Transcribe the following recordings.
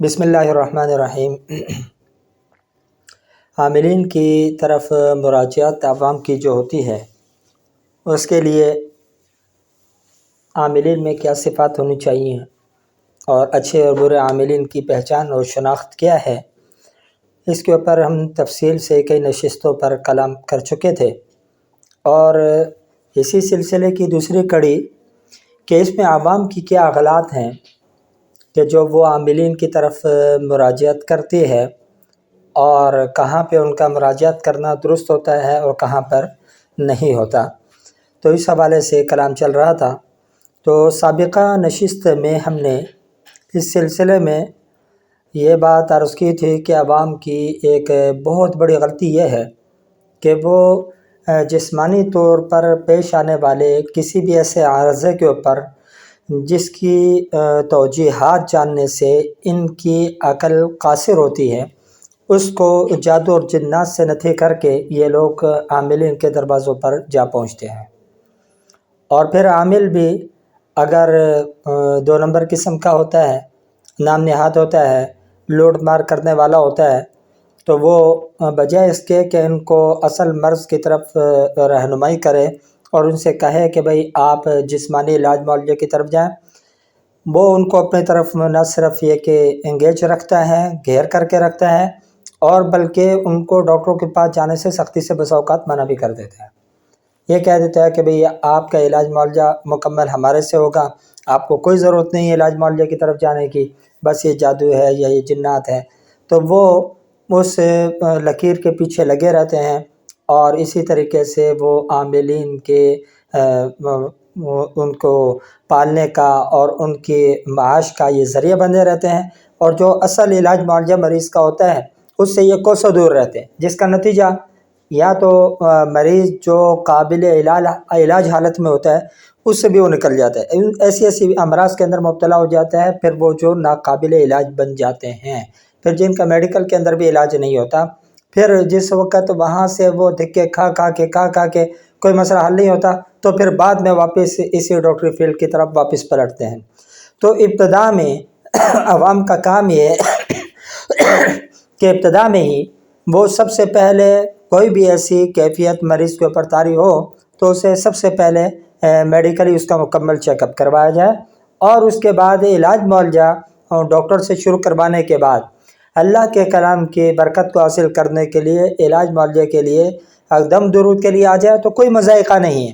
بسم اللہ الرحمن الرحیم۔ عاملین کی طرف مراجعت عوام کی جو ہوتی ہے اس کے لیے عاملین میں کیا صفات ہونی چاہیے اور اچھے اور برے عاملین کی پہچان اور شناخت کیا ہے، اس کے اوپر ہم تفصیل سے کئی نشستوں پر کلام کر چکے تھے، اور اسی سلسلے کی دوسری کڑی کہ اس میں عوام کی کیا اغلاط ہیں کہ جو وہ عاملین کی طرف مراجعت کرتی ہے اور کہاں پہ ان کا مراجعت کرنا درست ہوتا ہے اور کہاں پر نہیں ہوتا۔ تو اس حوالے سے کلام چل رہا تھا۔ تو سابقہ نشست میں ہم نے اس سلسلے میں یہ بات عرض کی تھی کہ عوام کی ایک بہت بڑی غلطی یہ ہے کہ وہ جسمانی طور پر پیش آنے والے کسی بھی ایسے عارضے کے اوپر جس کی توجیحات جاننے سے ان کی عقل قاصر ہوتی ہے، اس کو جادو اور جنات سے نتھی کر کے یہ لوگ عاملین کے دروازوں پر جا پہنچتے ہیں، اور پھر عامل بھی اگر 2 نمبر قسم کا ہوتا ہے، نام نہاد ہوتا ہے، لوٹ مار کرنے والا ہوتا ہے، تو وہ بجائے اس کے کہ ان کو اصل مرض کی طرف رہنمائی کرے اور ان سے کہے کہ بھئی آپ جسمانی علاج معالجے کی طرف جائیں، وہ ان کو اپنی طرف نہ صرف یہ کہ انگیج رکھتا ہے، گھیر کر کے رکھتا ہے، اور بلکہ ان کو ڈاکٹروں کے پاس جانے سے سختی سے بسا اوقات منع بھی کر دیتا ہے۔ یہ کہہ دیتا ہے کہ بھئی آپ کا علاج معالجہ مکمل ہمارے سے ہوگا، آپ کو کوئی ضرورت نہیں ہے علاج معالجے کی طرف جانے کی، بس یہ جادو ہے یا یہ جنات ہے۔ تو وہ اس لکیر کے پیچھے لگے رہتے ہیں، اور اسی طریقے سے وہ عاملین کے ان کو پالنے کا اور ان کے معاش کا یہ ذریعہ بنے رہتے ہیں، اور جو اصل علاج معالجہ مریض کا ہوتا ہے اس سے یہ کوسوں دور رہتے ہیں، جس کا نتیجہ یا تو مریض جو قابل علاج حالت میں ہوتا ہے اس سے بھی وہ نکل جاتا ہے، ایسی امراض کے اندر مبتلا ہو جاتا ہے، پھر وہ جو ناقابل علاج بن جاتے ہیں، پھر جن کا میڈیکل کے اندر بھی علاج نہیں ہوتا، پھر جس وقت وہاں سے وہ دھکے کھا کے کوئی مسئلہ حل نہیں ہوتا، تو پھر بعد میں واپس اسی ڈاکٹری فیلڈ کی طرف واپس پلٹتے ہیں۔ تو ابتدا میں عوام کا کام یہ ہے کہ ابتدا میں ہی وہ سب سے پہلے کوئی بھی ایسی کیفیت مریض کے اوپر طاری ہو تو اسے سب سے پہلے میڈیکلی اس کا مکمل چیک اپ کروایا جائے، اور اس کے بعد علاج معالجہ ڈاکٹر سے شروع کروانے کے بعد اللہ کے کلام کی برکت کو حاصل کرنے کے لیے علاج معالجے کے لیے دم درود کے لیے آ جائے تو کوئی مضائقہ نہیں ہے،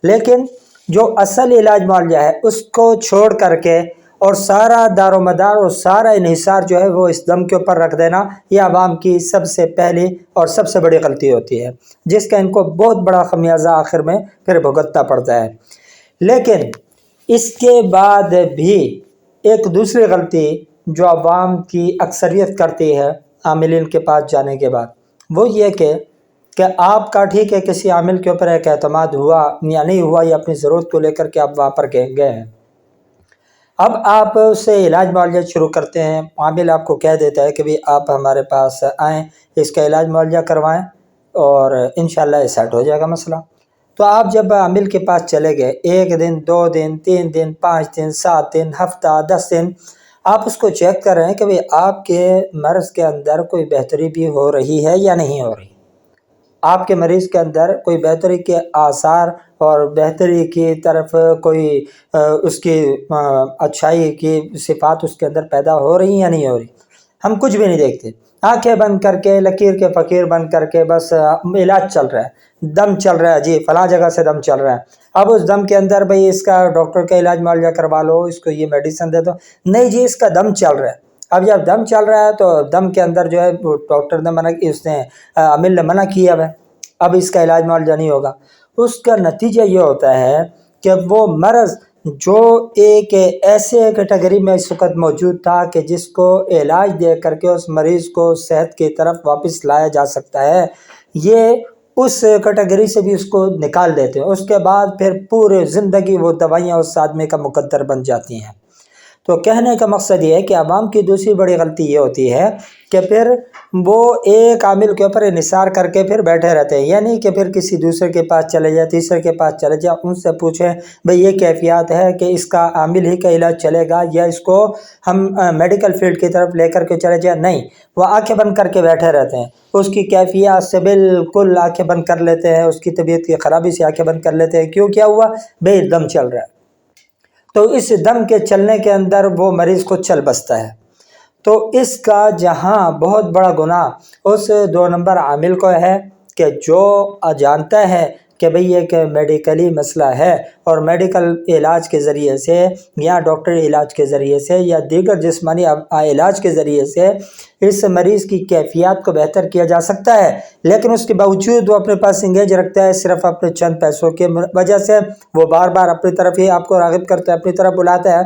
لیکن جو اصل علاج معالجہ ہے اس کو چھوڑ کر کے اور سارا دار و مدار اور سارا انحصار جو ہے وہ اس دم کے اوپر رکھ دینا، یہ عوام کی سب سے پہلی اور سب سے بڑی غلطی ہوتی ہے، جس کا ان کو بہت بڑا خمیازہ آخر میں پھر بھگتنا پڑتا ہے۔ لیکن اس کے بعد بھی ایک دوسری غلطی جو عوام کی اکثریت کرتی ہے عاملین کے پاس جانے کے بعد، وہ یہ کہ آپ کا ٹھیک ہے کسی عامل کے اوپر ایک اعتماد ہوا یا نہیں ہوا، یا اپنی ضرورت کو لے کر کے آپ وہاں پر گئے ہیں، اب آپ اس سے علاج معالجہ شروع کرتے ہیں، عامل آپ کو کہہ دیتا ہے کہ بھی آپ ہمارے پاس آئیں، اس کا علاج معالجہ کروائیں اور انشاءاللہ یہ سیٹ ہو جائے گا مسئلہ۔ تو آپ جب عامل کے پاس چلے گئے، 1 دن 2 دن 3 دن 5 دن 7 دن ہفتہ 10 دن آپ اس کو چیک کر رہے ہیں کہ بھی آپ کے مرض کے اندر کوئی بہتری بھی ہو رہی ہے یا نہیں ہو رہی، آپ کے مریض کے اندر کوئی بہتری کے آثار اور بہتری کی طرف کوئی اس کی اچھائی کی صفات اس کے اندر پیدا ہو رہی ہیں یا نہیں ہو رہی۔ ہم کچھ بھی نہیں دیکھتے، آنکھیں بند کر کے لکیر کے فقیر بند کر کے بس علاج چل رہا ہے، دم چل رہا ہے، جی فلاں جگہ سے دم چل رہا ہے، اب اس دم کے اندر بھئی اس کا ڈاکٹر کا علاج معالجہ کروا لو، اس کو یہ میڈیسن دے دو، نہیں جی اس کا دم چل رہا ہے۔ اب جب دم چل رہا ہے تو دم کے اندر جو ہے ڈاکٹر نے منع کی، اس نے عامل نے منع کیا ہے، اب اس کا علاج معالجہ نہیں ہوگا۔ اس کا نتیجہ یہ ہوتا ہے کہ وہ مرض جو ایک ایسے کیٹیگری میں اس وقت موجود تھا کہ جس کو علاج دے کر کے اس مریض کو صحت کی طرف واپس لایا جا سکتا ہے، یہ اس کیٹیگری سے بھی اس کو نکال دیتے ہیں، اس کے بعد پھر پورے زندگی وہ دوائیاں اس آدمی کا مقدر بن جاتی ہیں۔ تو کہنے کا مقصد یہ ہے کہ عوام کی دوسری بڑی غلطی یہ ہوتی ہے کہ پھر وہ ایک عامل کے اوپر انحصار کر کے پھر بیٹھے رہتے ہیں، یعنی کہ پھر کسی دوسرے کے پاس چلے جائیں، تیسرے کے پاس چلے جائیں، ان سے پوچھیں بھئی یہ کیفیات ہے کہ اس کا عامل ہی کا علاج چلے گا یا اس کو ہم میڈیکل فیلڈ کی طرف لے کر کے چلے جائیں؟ نہیں، وہ آنکھیں بند کر کے بیٹھے رہتے ہیں، اس کی کیفیات سے بالکل آنکھیں بند کر لیتے ہیں، اس کی طبیعت کی خرابی سے آنکھیں بند کر لیتے ہیں۔ کیوں؟ کیا ہوا؟ بھئی دم چل رہا ہے، تو اس دم کے چلنے کے اندر وہ مریض کو چل بستا ہے۔ تو اس کا جہاں بہت بڑا گناہ اس 2 نمبر عامل کو ہے کہ جو جانتا ہے کہ بھئی یہ کہ میڈیکلی مسئلہ ہے اور میڈیکل علاج کے ذریعے سے یا ڈاکٹری علاج کے ذریعے سے یا دیگر جسمانی علاج کے ذریعے سے اس مریض کی کیفیات کو بہتر کیا جا سکتا ہے، لیکن اس کے باوجود وہ اپنے پاس انگیج رکھتا ہے صرف اپنے چند پیسوں کے وجہ سے، وہ بار بار اپنی طرف ہی آپ کو راغب کرتا ہے، اپنی طرف بلاتا ہے۔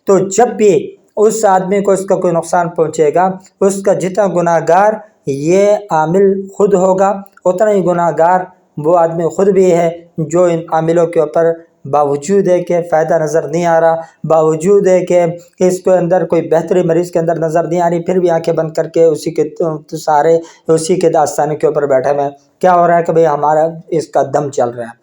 تو جب بھی اس آدمی کو اس کا کوئی نقصان پہنچے گا، اس کا جتنا گناہ گار یہ عامل خود ہوگا، اتنا ہی گناہ گار وہ آدمی خود بھی ہے جو ان عاملوں کے اوپر باوجود ہے کہ فائدہ نظر نہیں آ رہا، باوجود ہے کہ اس کے اندر کوئی بہتری مریض کے اندر نظر نہیں آ رہی، پھر بھی آنکھیں بند کر کے اسی کے سارے اسی کے داستانے کے اوپر بیٹھے ہوئے ہیں۔ کیا ہو رہا ہے کہ بھئی ہمارا اس کا دم چل رہا ہے۔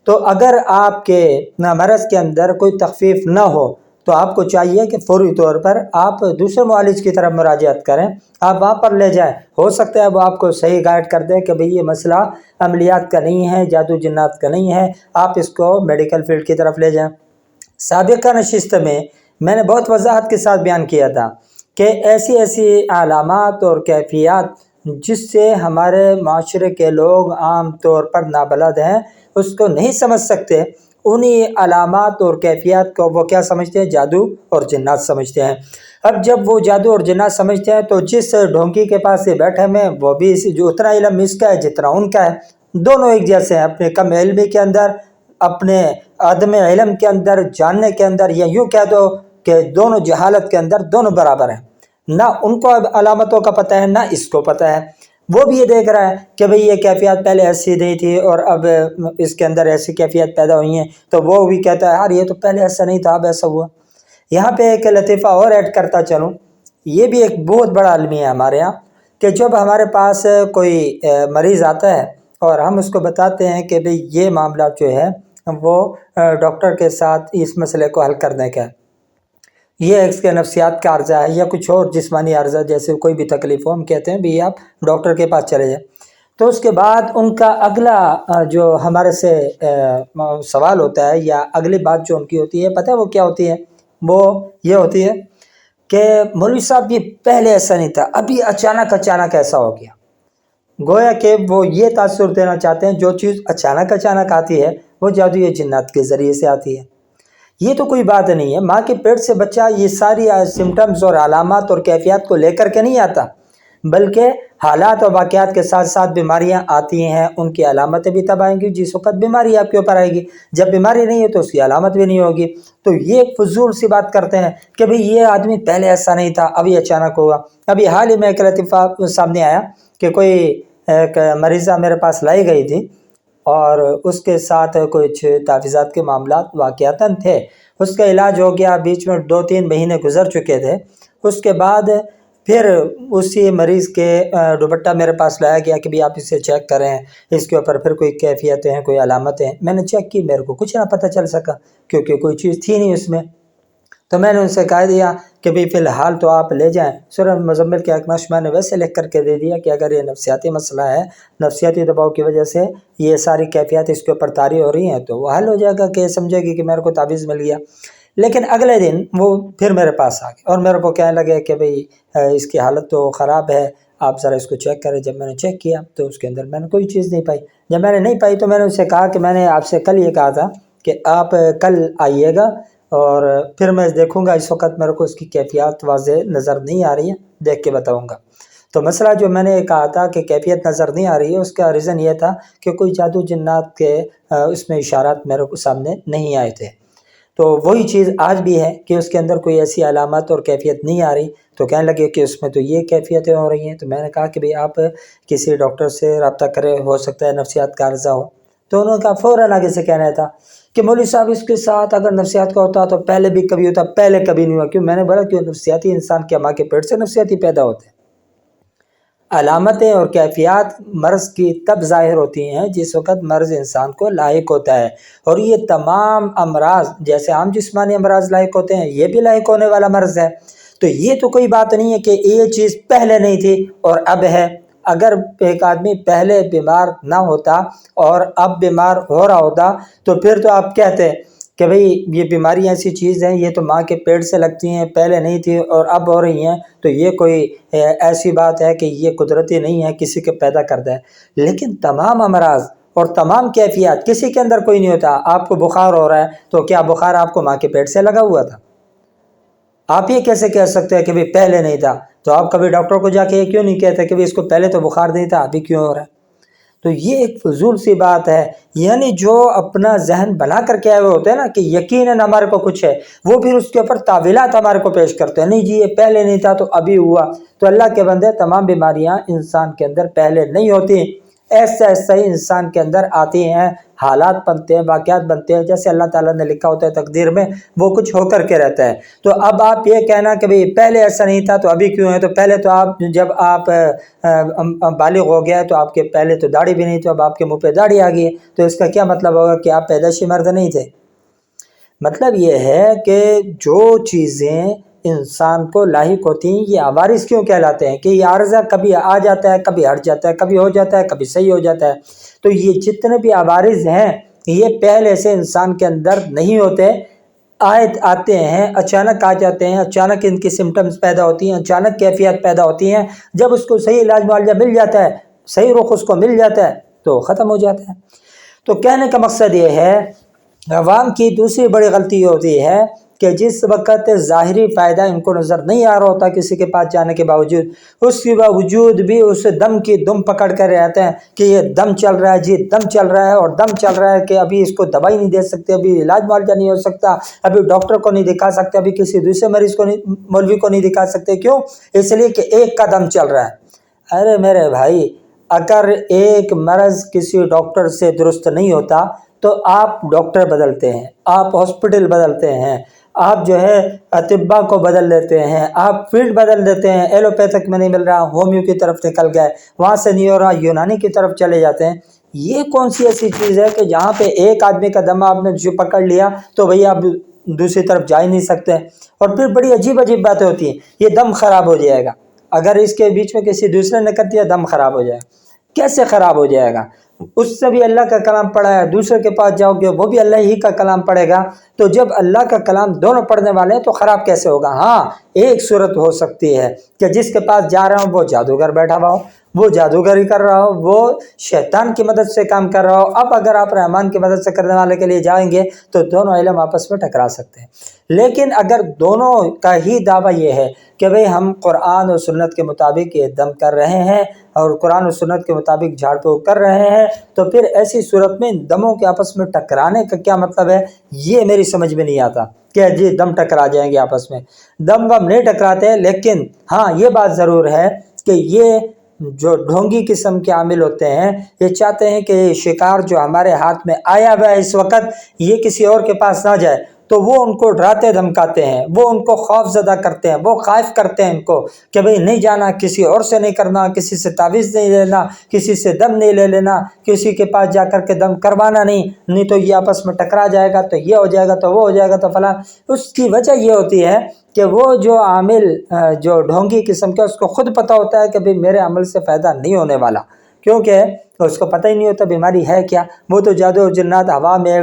تو اگر آپ کے مرض کے اندر کوئی تخفیف نہ ہو تو آپ کو چاہیے کہ فوری طور پر آپ دوسرے معالج کی طرف مراجعت کریں، آپ وہاں پر لے جائیں، ہو سکتا ہے وہ آپ کو صحیح گائیڈ کر دیں کہ بھئی یہ مسئلہ عملیات کا نہیں ہے، جادو جنات کا نہیں ہے، آپ اس کو میڈیکل فیلڈ کی طرف لے جائیں۔ سابقہ نشست میں نے بہت وضاحت کے ساتھ بیان کیا تھا کہ ایسی ایسی علامات اور کیفیات جس سے ہمارے معاشرے کے لوگ عام طور پر نابلد ہیں، اس کو نہیں سمجھ سکتے، انہی علامات اور کیفیات کو وہ کیا سمجھتے ہیں؟ جادو اور جنات سمجھتے ہیں۔ اب جب وہ جادو اور جنات سمجھتے ہیں تو جس ڈھونکی کے پاس یہ بیٹھے میں وہ بھی جو اتنا علم اس کا ہے جتنا ان کا ہے، دونوں ایک جیسے ہیں، اپنے کم علمی کے اندر، اپنے عدم علم کے اندر، جاننے کے اندر، یا یوں کہہ دو کہ دونوں جہالت کے اندر دونوں برابر ہیں، نہ ان کو علامتوں کا پتہ ہے نہ اس کو پتہ ہے۔ وہ بھی یہ دیکھ رہا ہے کہ بھئی یہ کیفیات پہلے ایسی نہیں تھی اور اب اس کے اندر ایسی کیفیت پیدا ہوئی ہیں، تو وہ بھی کہتا ہے یار یہ تو پہلے ایسا نہیں تھا اب ایسا ہوا۔ یہاں پہ ایک لطیفہ اور ایڈ کرتا چلوں، یہ بھی ایک بہت بڑا المیہ ہے ہمارے یہاں، کہ جب ہمارے پاس کوئی مریض آتا ہے اور ہم اس کو بتاتے ہیں کہ بھئی یہ معاملہ جو ہے وہ ڈاکٹر کے ساتھ اس مسئلے کو حل کرنے کا ہے، یہ اس کے نفسیات کا عرضہ ہے یا کچھ اور جسمانی عرضہ، جیسے کوئی بھی تکلیف ہو، ہم کہتے ہیں بھی آپ ڈاکٹر کے پاس چلے جائیں، تو اس کے بعد ان کا اگلا جو ہمارے سے سوال ہوتا ہے یا اگلی بات جو ان کی ہوتی ہے، پتہ ہے وہ کیا ہوتی ہے؟ وہ یہ ہوتی ہے کہ مولوی صاحب یہ پہلے ایسا نہیں تھا، ابھی اچانک ایسا ہو گیا۔ گویا کہ وہ یہ تاثر دینا چاہتے ہیں جو چیز اچانک آتی ہے وہ جادو یا جنات کے ذریعے سے آتی ہے۔ یہ تو کوئی بات نہیں ہے، ماں کے پیٹ سے بچہ یہ ساری سمٹمز اور علامات اور کیفیات کو لے کر کے نہیں آتا، بلکہ حالات اور واقعات کے ساتھ ساتھ بیماریاں آتی ہیں، ان کی علامتیں بھی تب آئیں گی، جس وقت بیماری آپ کے اوپر آئے گی، جب بیماری نہیں ہے تو اس کی علامت بھی نہیں ہوگی۔ تو یہ فضول سی بات کرتے ہیں کہ بھئی یہ آدمی پہلے ایسا نہیں تھا ابھی اچانک ہوا۔ ابھی حال ہی میں ایک لطیفہ سامنے آیا کہ کوئی ایک مریضہ میرے پاس لائی گئی تھی اور اس کے ساتھ کچھ تحفظات کے معاملات واقعاتاً تھے، اس کا علاج ہو گیا، بیچ میں 2-3 مہینے گزر چکے تھے، اس کے بعد پھر اسی مریض کے دوپٹہ میرے پاس لایا گیا کہ بھی آپ اسے چیک کریں، اس کے اوپر پھر کوئی کیفیتیں ہیں، کوئی علامتیں ہیں۔ میں نے چیک کی، میرے کو کچھ نہ پتہ چل سکا کیونکہ کوئی چیز تھی نہیں اس میں۔ تو میں نے ان سے کہہ دیا کہ بھئی فی الحال تو آپ لے جائیں، سورہ مزمل کے ایک نقش میں نے ویسے لکھ کر کے دے دیا کہ اگر یہ نفسیاتی مسئلہ ہے، نفسیاتی دباؤ کی وجہ سے یہ ساری کیفیات اس کے اوپر طاری ہو رہی ہیں، تو وہ حل ہو جائے گا کہ سمجھے گی کہ میرے کو تعویذ مل گیا۔ لیکن اگلے دن وہ پھر میرے پاس آ گئے اور میرے کو کہنے لگے کہ بھئی اس کی حالت تو خراب ہے، آپ ذرا اس کو چیک کریں۔ جب میں نے چیک کیا تو اس کے اندر میں نے کوئی چیز نہیں پائی۔ جب میں نے نہیں پائی تو میں نے ان سے کہا کہ میں نے آپ سے کل یہ کہا تھا کہ آپ کل آئیے گا اور پھر میں دیکھوں گا، اس وقت میرے کو اس کی کیفیات واضح نظر نہیں آ رہی ہیں، دیکھ کے بتاؤں گا۔ تو مسئلہ جو میں نے کہا تھا کہ کیفیت نظر نہیں آ رہی ہے، اس کا ریزن یہ تھا کہ کوئی جادو جنات کے اس میں اشارات میرے کو سامنے نہیں آئے تھے۔ تو وہی چیز آج بھی ہے کہ اس کے اندر کوئی ایسی علامات اور کیفیت نہیں آ رہی، تو کہنے لگے کہ اس میں تو یہ کیفیتیں ہو رہی ہیں۔ تو میں نے کہا کہ بھئی آپ کسی ڈاکٹر سے رابطہ کریں، ہو سکتا ہے نفسیات کا عرضہ ہو۔ تو انہوں نے کہا فوراً آگے سے کہنا تھا کہ مولوی صاحب اس کے ساتھ اگر نفسیات کا ہوتا تو پہلے بھی کبھی ہوتا، پہلے کبھی نہیں ہوا۔ کیوں؟ میں نے بولا کہ نفسیاتی انسان کے ماں کے پیٹ سے نفسیاتی پیدا ہوتے ہیں۔ علامتیں اور کیفیات مرض کی تب ظاہر ہوتی ہیں جس وقت مرض انسان کو لاحق ہوتا ہے، اور یہ تمام امراض جیسے عام جسمانی امراض لاحق ہوتے ہیں، یہ بھی لاحق ہونے والا مرض ہے۔ تو یہ تو کوئی بات نہیں ہے کہ یہ چیز پہلے نہیں تھی اور اب ہے۔ اگر ایک آدمی پہلے بیمار نہ ہوتا اور اب بیمار ہو رہا ہوتا تو پھر تو آپ کہتے کہ بھئی یہ بیماری ایسی چیز ہے، یہ تو ماں کے پیٹ سے لگتی ہیں، پہلے نہیں تھی اور اب ہو رہی ہیں، تو یہ کوئی ایسی بات ہے کہ یہ قدرتی نہیں ہے، کسی کے پیدا کرتا ہے۔ لیکن تمام امراض اور تمام کیفیات کسی کے اندر کوئی نہیں ہوتا۔ آپ کو بخار ہو رہا ہے تو کیا بخار آپ کو ماں کے پیٹ سے لگا ہوا تھا؟ آپ یہ کیسے کہہ سکتے ہیں کہ بھی پہلے نہیں تھا؟ تو آپ کبھی ڈاکٹر کو جا کے یہ کیوں نہیں کہتے کہ بھی اس کو پہلے تو بخار نہیں تھا، ابھی کیوں ہو رہا ہے؟ تو یہ ایک فضول سی بات ہے۔ یعنی جو اپنا ذہن بنا کر کے آئے ہوئے ہوتے ہیں نا کہ یقیناً ہمارے کو کچھ ہے، وہ پھر اس کے اوپر تعویلات ہمارے کو پیش کرتے ہیں، نہیں جی یہ پہلے نہیں تھا تو ابھی ہوا۔ تو اللہ کے بندے، تمام بیماریاں انسان کے اندر پہلے نہیں ہوتی، ایسا ایسا ہی انسان کے اندر آتی ہیں، حالات بنتے ہیں، واقعات بنتے ہیں، جیسے اللہ تعالیٰ نے لکھا ہوتا ہے تقدیر میں، وہ کچھ ہو کر کے رہتا ہے۔ تو اب آپ یہ کہنا کہ بھئی پہلے ایسا نہیں تھا تو ابھی کیوں ہے؟ تو پہلے تو آپ جب آپ بالغ ہو گیا تو آپ کے پہلے تو داڑھی بھی نہیں تھی، اب آپ کے منہ پہ داڑھی آ گئی ہے، تو اس کا کیا مطلب ہوگا کہ آپ پیدائشی مرد نہیں تھے؟ مطلب یہ ہے کہ جو چیزیں انسان کو لاحق ہوتی ہیں یہ عوارض کیوں کہلاتے ہیں کہ یہ عارضہ کبھی آ جاتا ہے، کبھی ہٹ جاتا ہے، کبھی ہو جاتا ہے، کبھی صحیح ہو جاتا ہے۔ تو یہ جتنے بھی عوارض ہیں یہ پہلے سے انسان کے اندر نہیں ہوتے، آتے ہیں، اچانک آ جاتے ہیں، اچانک ان کی سمٹمز پیدا ہوتی ہیں، اچانک کیفیت پیدا ہوتی ہیں۔ جب اس کو صحیح علاج معالجہ مل جاتا ہے، صحیح رخ اس کو مل جاتا ہے تو ختم ہو جاتا ہے۔ تو کہنے کا مقصد یہ ہے، عوام کی دوسری بڑی غلطی یہ ہوتی ہے کہ جس وقت ظاہری فائدہ ان کو نظر نہیں آ رہا ہوتا کسی کے پاس جانے کے باوجود، اس کے باوجود بھی اس دم کی دم پکڑ کر رہتے ہیں کہ یہ دم چل رہا ہے جی، دم چل رہا ہے، اور دم چل رہا ہے کہ ابھی اس کو دوائی نہیں دے سکتے، ابھی علاج معالجہ نہیں ہو سکتا، ابھی ڈاکٹر کو نہیں دکھا سکتے، ابھی کسی دوسرے مریض کو نہیں، مولوی کو نہیں دکھا سکتے۔ کیوں؟ اس لیے کہ ایک کا دم چل رہا ہے۔ ارے میرے بھائی، اگر ایک مرض کسی ڈاکٹر سے درست نہیں ہوتا تو آپ ڈاکٹر بدلتے ہیں، آپ ہاسپٹل بدلتے ہیں، آپ جو ہے اطباء کو بدل دیتے ہیں، آپ فیلڈ بدل دیتے ہیں، ایلوپیتھک میں نہیں مل رہا ہومیو کی طرف نکل گئے، وہاں سے نہیں ہو رہا یونانی کی طرف چلے جاتے ہیں۔ یہ کون سی ایسی چیز ہے کہ جہاں پہ ایک آدمی کا دم آپ نے جو پکڑ لیا تو بھئی آپ دوسری طرف جا ہی نہیں سکتے؟ اور پھر بڑی عجیب عجیب باتیں ہوتی ہیں، یہ دم خراب ہو جائے گا، اگر اس کے بیچ میں کسی دوسرے نے کر دیا دم خراب ہو جائے گا۔ کیسے خراب ہو جائے گا؟ اس سے بھی اللہ کا کلام پڑھا ہے، دوسرے کے پاس جاؤ گے وہ بھی اللہ ہی کا کلام پڑھے گا، تو جب اللہ کا کلام دونوں پڑھنے والے ہیں تو خراب کیسے ہوگا؟ ہاں، ایک صورت ہو سکتی ہے کہ جس کے پاس جا رہا ہوں وہ جادوگر بیٹھا ہوا ہو، وہ جادوگری کر رہا ہو، وہ شیطان کی مدد سے کام کر رہا ہو۔ اب اگر آپ رحمان کی مدد سے کرنے والے کے لیے جائیں گے تو دونوں علم آپس میں ٹکرا سکتے ہیں۔ لیکن اگر دونوں کا ہی دعویٰ یہ ہے کہ بھئی ہم قرآن و سنت کے مطابق یہ دم کر رہے ہیں اور قرآن و سنت کے مطابق جھاڑ پھونک کر رہے ہیں، تو پھر ایسی صورت میں دموں کے آپس میں ٹکرانے کا کیا مطلب ہے؟ یہ میری سمجھ میں نہیں آتا کہ جی دم ٹکرا جائیں گے آپس میں۔ دم وم نہیں ٹکراتے، لیکن ہاں یہ بات ضرور ہے کہ یہ جو ڈھونگی قسم کے عامل ہوتے ہیں یہ چاہتے ہیں کہ یہ شکار جو ہمارے ہاتھ میں آیا ہوا ہے اس وقت یہ کسی اور کے پاس نہ جائے، تو وہ ان کو ڈراتے دھمکاتے ہیں، وہ ان کو خوف زدہ کرتے ہیں، وہ خائف کرتے ہیں ان کو کہ بھئی نہیں جانا، کسی اور سے نہیں کرنا، کسی سے تعویذ نہیں لینا، کسی سے دم نہیں لے لینا، کسی کے پاس جا کر کے دم کروانا نہیں تو یہ آپس میں ٹکرا جائے گا، تو یہ ہو جائے گا، تو وہ ہو جائے گا، تو فلاں۔ اس کی وجہ یہ ہوتی ہے کہ وہ جو عامل جو ڈھونگی قسم کا اس کو خود پتہ ہوتا ہے کہ بھئی میرے عمل سے فائدہ نہیں ہونے والا، کیونکہ اس کو پتہ ہی نہیں ہوتا بیماری ہے کیا۔ وہ تو جادو و جنات ہوا میں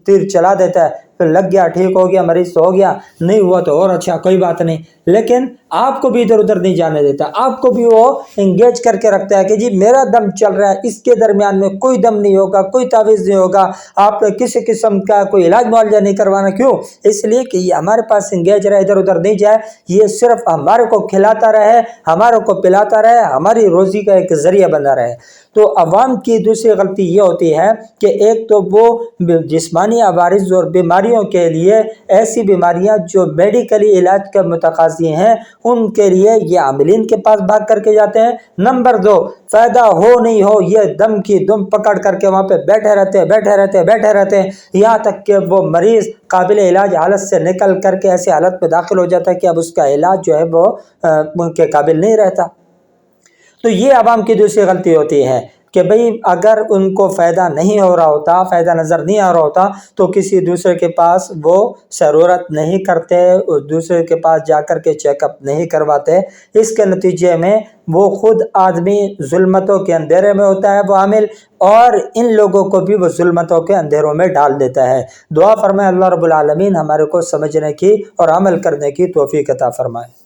تیر چلا دیتا ہے، پھر لگ گیا، ٹھیک ہو گیا، مریض تو ہو گیا، نہیں ہوا تو اور اچھا، کوئی بات نہیں۔ لیکن آپ کو بھی ادھر ادھر نہیں جانے دیتا، آپ کو بھی وہ انگیج کر کے رکھتا ہے کہ جی میرا دم چل رہا ہے، اس کے درمیان میں کوئی دم نہیں ہوگا، کوئی تعویذ نہیں ہوگا، آپ کسی قسم کا کوئی علاج معالجہ نہیں کروانا۔ کیوں؟ اس لیے کہ یہ ہمارے پاس انگیج رہے، ادھر ادھر نہیں جائے، یہ صرف ہمارے کو کھلاتا رہے، ہمارے کو پلاتا رہے، ہماری روزی کا ایک ذریعہ بنا رہے۔ تو عوام کی دوسری غلطی یہ ہوتی ہے کہ ایک تو وہ جسمانی عوارض اور بیماریوں کے لیے، ایسی بیماریاں جو میڈیکلی علاج کے متقاضی ہیں ان کے لیے یہ عاملین کے پاس بھاگ کر کے جاتے ہیں۔ نمبر دو، فائدہ ہو نہیں ہو یہ دم کی دم پکڑ کر کے وہاں پہ بیٹھے رہتے ہیں یہاں تک کہ وہ مریض قابل علاج حالت سے نکل کر کے ایسی حالت میں داخل ہو جاتا ہے کہ اب اس کا علاج جو ہے وہ ان کے قابل نہیں رہتا۔ تو یہ عوام کی دوسری غلطی ہوتی ہے کہ بھئی اگر ان کو فائدہ نہیں ہو رہا ہوتا، فائدہ نظر نہیں آ رہا ہوتا تو کسی دوسرے کے پاس وہ ضرورت نہیں کرتے، اس دوسرے کے پاس جا کر کے چیک اپ نہیں کرواتے۔ اس کے نتیجے میں وہ خود آدمی ظلمتوں کے اندھیرے میں ہوتا ہے وہ عامل، اور ان لوگوں کو بھی وہ ظلمتوں کے اندھیروں میں ڈال دیتا ہے۔ دعا فرمائے اللہ رب العالمین ہمارے کو سمجھنے کی اور عمل کرنے کی توفیق عطا فرمائے۔